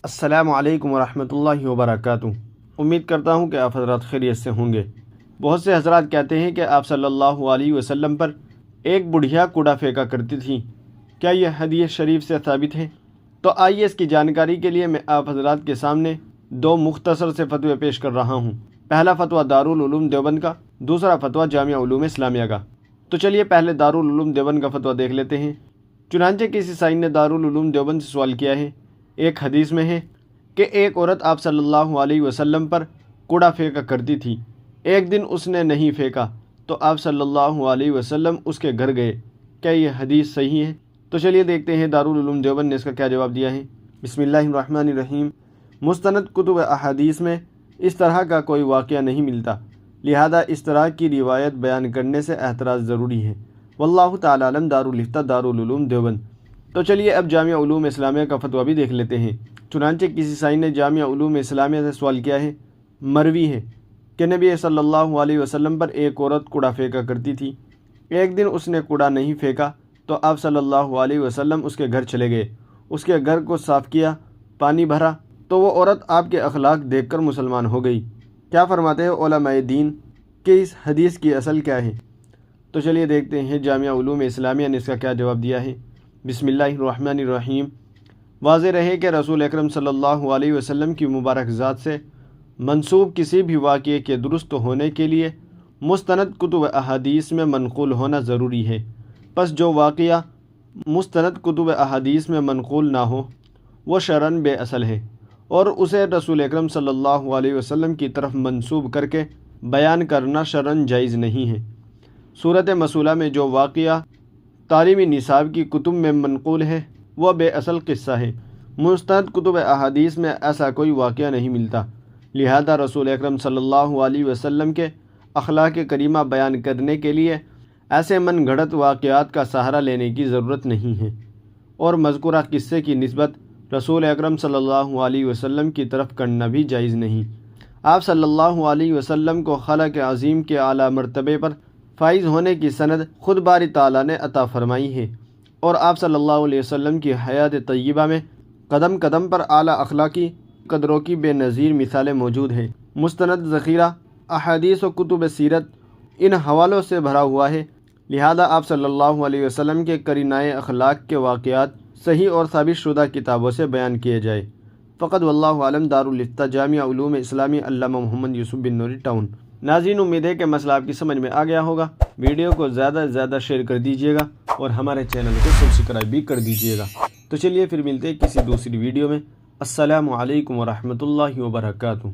السلام علیکم ورحمۃ اللہ وبرکاتہ۔ امید کرتا ہوں کہ آپ حضرات خیریت سے ہوں گے۔ بہت سے حضرات کہتے ہیں کہ آپ صلی اللہ علیہ وسلم پر ایک بڑھیا کوڑا پھینکا کرتی تھیں۔ کیا یہ حدیث شریف سے ثابت ہے؟ تو آئیے اس کی جانکاری کے لیے میں آپ حضرات کے سامنے دو مختصر سے فتوے پیش کر رہا ہوں۔ پہلا فتویٰ دارالعلوم دیوبند کا، دوسرا فتویٰ جامعہ علوم اسلامیہ کا۔ تو چلیے پہلے دارالعلوم دیوبند کا فتویٰ دیکھ لیتے ہیں۔ چنانچہ کسی سائن نے دارالعلوم دیوبند سے سوال کیا ہے، ایک حدیث میں ہے کہ ایک عورت آپ صلی اللہ علیہ وسلم پر کوڑا پھینکا کرتی تھی، ایک دن اس نے نہیں پھینکا تو آپ صلی اللہ علیہ وسلم اس کے گھر گئے۔ کیا یہ حدیث صحیح ہے؟ تو چلیے دیکھتے ہیں دارالعلوم دیوبند نے اس کا کیا جواب دیا ہے۔ بسم اللہ الرحمن الرحیم۔ مستند کتب احادیث میں اس طرح کا کوئی واقعہ نہیں ملتا، لہذا اس طرح کی روایت بیان کرنے سے احتراز ضروری ہے۔ واللہ تعالی عالم۔ دارالفتہ دارالعلوم دیوبند۔ تو چلیے اب جامعہ علوم اسلامیہ کا فتویٰ بھی دیکھ لیتے ہیں۔ چنانچہ کسی سائن نے جامعہ علوم اسلامیہ سے سوال کیا ہے، مروی ہے کہ نبی صلی اللہ علیہ وسلم پر ایک عورت کوڑا پھینکا کرتی تھی، ایک دن اس نے کوڑا نہیں پھینکا تو آپ صلی اللہ علیہ وسلم اس کے گھر چلے گئے، اس کے گھر کو صاف کیا، پانی بھرا تو وہ عورت آپ کے اخلاق دیکھ کر مسلمان ہو گئی۔ کیا فرماتے ہیں علماء دین کہ اس حدیث کی اصل کیا ہے؟ تو چلیے دیکھتے ہیں جامعہ علوم اسلامیہ نے اس کا کیا جواب دیا ہے۔ بسم اللہ الرحمن الرحیم۔ واضح رہے کہ رسول اکرم صلی اللہ علیہ وسلم کی مبارک ذات سے منسوب کسی بھی واقعے کے درست ہونے کے لیے مستند کتب احادیث میں منقول ہونا ضروری ہے۔ پس جو واقعہ مستند کتب احادیث میں منقول نہ ہو وہ شرعاً بے اصل ہے اور اسے رسول اکرم صلی اللہ علیہ وسلم کی طرف منسوب کر کے بیان کرنا شرعاً جائز نہیں ہے۔ صورت مسئلہ میں جو واقعہ تعلیمی نصاب کی کتب میں منقول ہے وہ بے اصل قصہ ہے۔ مستند کتب احادیث میں ایسا کوئی واقعہ نہیں ملتا، لہذا رسول اکرم صلی اللہ علیہ وسلم کے اخلاق کریمہ بیان کرنے کے لیے ایسے من گھڑت واقعات کا سہارا لینے کی ضرورت نہیں ہے، اور مذکورہ قصے کی نسبت رسول اکرم صلی اللہ علیہ وسلم کی طرف کرنا بھی جائز نہیں۔ آپ صلی اللہ علیہ وسلم کو خالق عظیم کے اعلیٰ مرتبے پر فائز ہونے کی سند خود باری تعالیٰ نے عطا فرمائی ہے، اور آپ صلی اللہ علیہ وسلم کی حیات طیبہ میں قدم قدم پر اعلیٰ اخلاقی قدروں کی بے نظیر مثالیں موجود ہیں۔ مستند ذخیرہ احادیث و کتب سیرت ان حوالوں سے بھرا ہوا ہے، لہذا آپ صلی اللہ علیہ وسلم کے قرینۂ اخلاق کے واقعات صحیح اور ثابت شدہ کتابوں سے بیان کیے جائے۔ فقط واللہ عالم۔ دارالفتہ جامعہ علوم اسلامی، علامہ محمد یوسف بن نوری، ٹاؤن۔ ناظرین، امید ہے کہ مسئلہ آپ کی سمجھ میں آ گیا ہوگا۔ ویڈیو کو زیادہ سے زیادہ شیئر کر دیجیے گا اور ہمارے چینل کو سبسکرائب بھی کر دیجیے گا۔ تو چلیے پھر ملتے ہیں کسی دوسری ویڈیو میں۔ السلام علیکم ورحمۃ اللہ وبرکاتہ۔